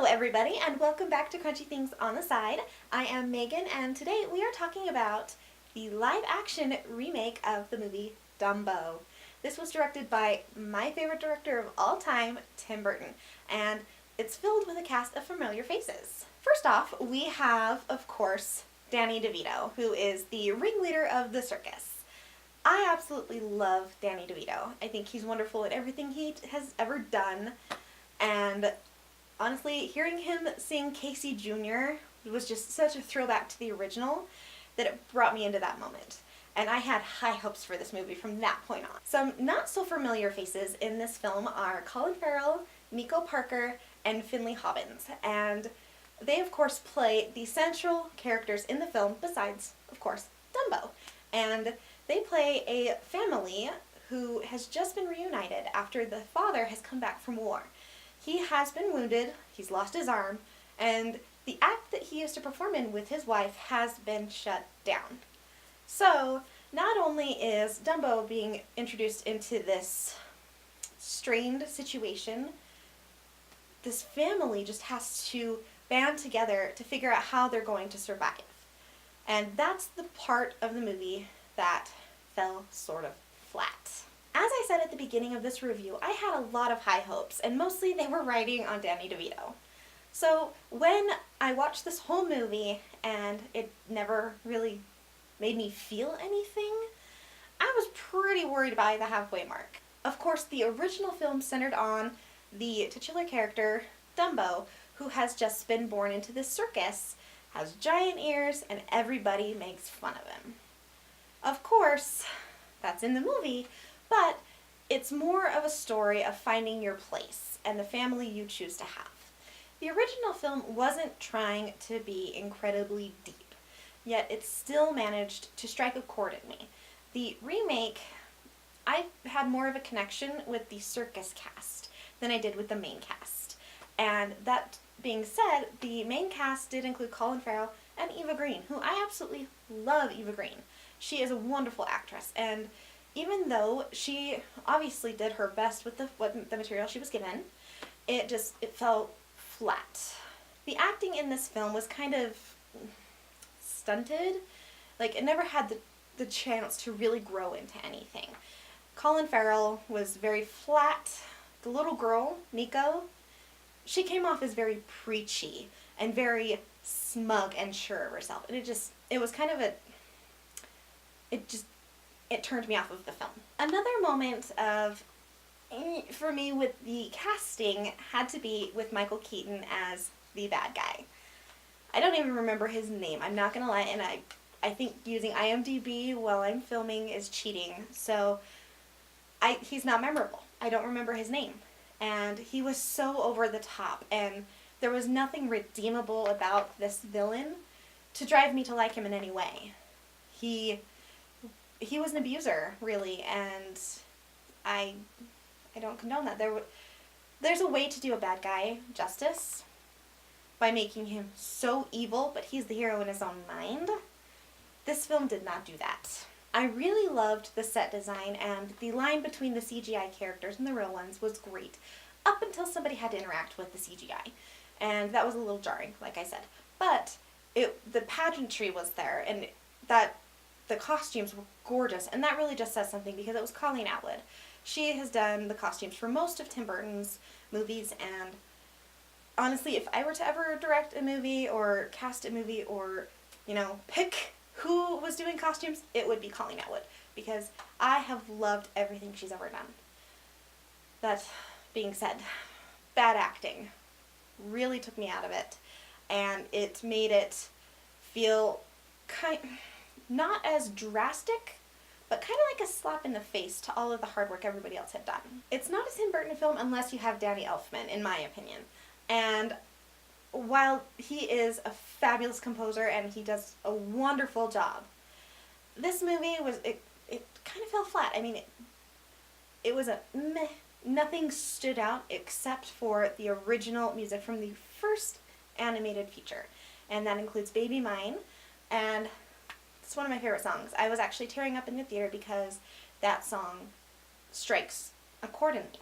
everybody, and welcome back to Crunchy Things on the Side. I am Megan, and today we are talking about the live-action remake of the movie Dumbo. This was directed by my favorite director of all time, Tim Burton, and it's filled with a cast of familiar faces. First off, we have, of course, Danny DeVito, who is the ringleader of the circus. I absolutely love Danny DeVito. I think he's wonderful at everything he has ever done, and honestly, hearing him sing Casey Jr. was just such a throwback to the original that it brought me into that moment. And I had high hopes for this movie from that point on. Some not so familiar faces in this film are Colin Farrell, Nico Parker, and Finley Hobbins. And they, of course, play the central characters in the film, besides, of course, Dumbo. And they play a family who has just been reunited after the father has come back from war. He has been wounded, he's lost his arm, and the act that he used to perform in with his wife has been shut down. So, not only is Dumbo being introduced into this strained situation, this family just has to band together to figure out how they're going to survive. And that's the part of the movie that fell sort of flat. As I said at the beginning of this review, I had a lot of high hopes, and mostly they were riding on Danny DeVito. So when I watched this whole movie and it never really made me feel anything, I was pretty worried by the halfway mark. Of course, the original film centered on the titular character, Dumbo, who has just been born into this circus, has giant ears, and everybody makes fun of him. Of course, that's in the movie, but it's more of a story of finding your place and the family you choose to have. The original film wasn't trying to be incredibly deep, yet it still managed to strike a chord in me. The remake, I had more of a connection with the circus cast than I did with the main cast. And that being said, the main cast did include Colin Farrell and Eva Green, who I absolutely love Eva Green. She is a wonderful actress, and even though she obviously did her best with the material she was given, it felt flat. The acting in this film was kind of stunted. Like, it never had the chance to really grow into anything. Colin Farrell was very flat. The little girl, Nico, she came off as very preachy and very smug and sure of herself. And it turned me off of the film. Another moment for me with the casting had to be with Michael Keaton as the bad guy. I don't even remember his name, I'm not gonna lie, and I think using IMDb while I'm filming is cheating, so he's not memorable. I don't remember his name. And he was so over the top, and there was nothing redeemable about this villain to drive me to like him in any way. He was an abuser, really, and I don't condone that. There's a way to do a bad guy justice by making him so evil, but he's the hero in his own mind. This film did not do that. I really loved the set design, and the line between the CGI characters and the real ones was great, up until somebody had to interact with the CGI, and that was a little jarring, like I said. But the pageantry was there, and the costumes were gorgeous, and that really just says something because it was Colleen Atwood. She has done the costumes for most of Tim Burton's movies, and honestly, if I were to ever direct a movie or cast a movie or, pick who was doing costumes, it would be Colleen Atwood, because I have loved everything she's ever done. That being said, bad acting really took me out of it, and it made it feel not as drastic, but kind of like a slap in the face to all of the hard work everybody else had done. It's not a Tim Burton film unless you have Danny Elfman, in my opinion. And while he is a fabulous composer and he does a wonderful job, this movie it kind of fell flat. I mean, it was a meh. Nothing stood out except for the original music from the first animated feature. And that includes Baby Mine, and it's one of my favorite songs. I was actually tearing up in the theater because that song strikes a chord in me.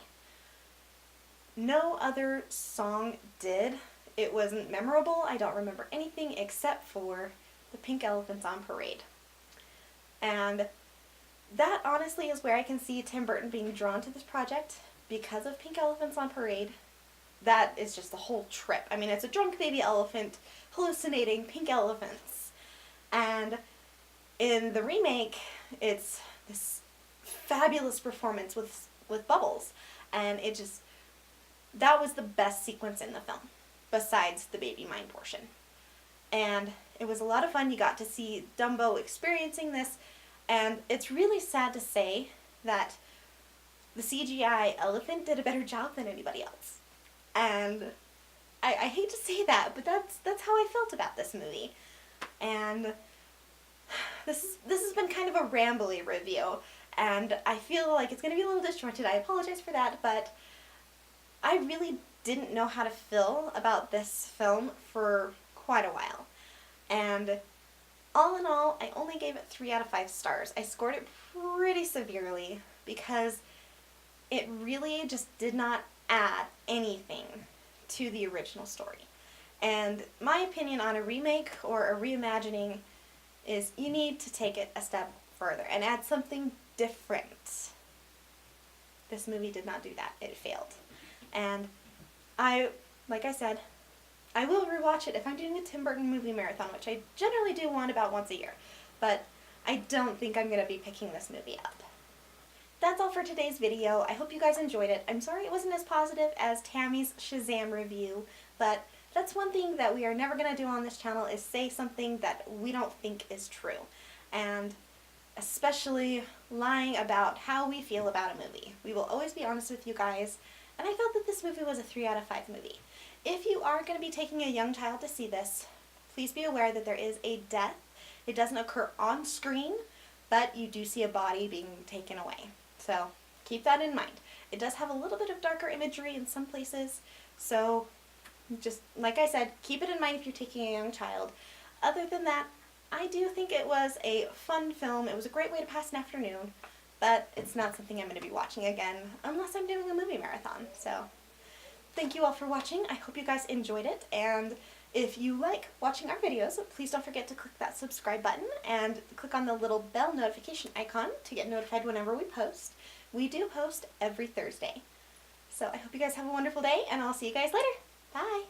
No other song did. it wasn't memorable. I don't remember anything except for the pink elephants on parade. And that honestly is where I can see Tim Burton being drawn to this project because of pink elephants on parade. That is just the whole trip. I mean, it's a drunk baby elephant hallucinating pink elephants. And in the remake, it's this fabulous performance with bubbles. And it just, that was the best sequence in the film, besides the baby mine portion. And it was a lot of fun. You got to see Dumbo experiencing this, and it's really sad to say that the CGI elephant did a better job than anybody else. And I hate to say that, but that's how I felt about this movie. And this has been kind of a rambly review, and I feel like it's going to be a little disjointed. I apologize for that, but I really didn't know how to feel about this film for quite a while. And all in all, I only gave it 3 out of 5 stars. I scored it pretty severely because it really just did not add anything to the original story. And my opinion on a remake or a reimagining is you need to take it a step further and add something different. This movie did not do that. It failed. And like I said, I will rewatch it if I'm doing a Tim Burton movie marathon, which I generally do one about once a year. But I don't think I'm going to be picking this movie up. That's all for today's video. I hope you guys enjoyed it. I'm sorry it wasn't as positive as Tammy's Shazam review, but that's one thing that we are never going to do on this channel is say something that we don't think is true. And especially lying about how we feel about a movie. We will always be honest with you guys, and I felt that this movie was a 3 out of 5 movie. If you are going to be taking a young child to see this, please be aware that there is a death. It doesn't occur on screen, but you do see a body being taken away. So keep that in mind. It does have a little bit of darker imagery in some places, so just, like I said, keep it in mind if you're taking a young child. Other than that, I do think it was a fun film. It was a great way to pass an afternoon, but it's not something I'm going to be watching again unless I'm doing a movie marathon. So thank you all for watching. I hope you guys enjoyed it, and if you like watching our videos, please don't forget to click that subscribe button and click on the little bell notification icon to get notified whenever we post. We do post every Thursday. So I hope you guys have a wonderful day, and I'll see you guys later. Bye!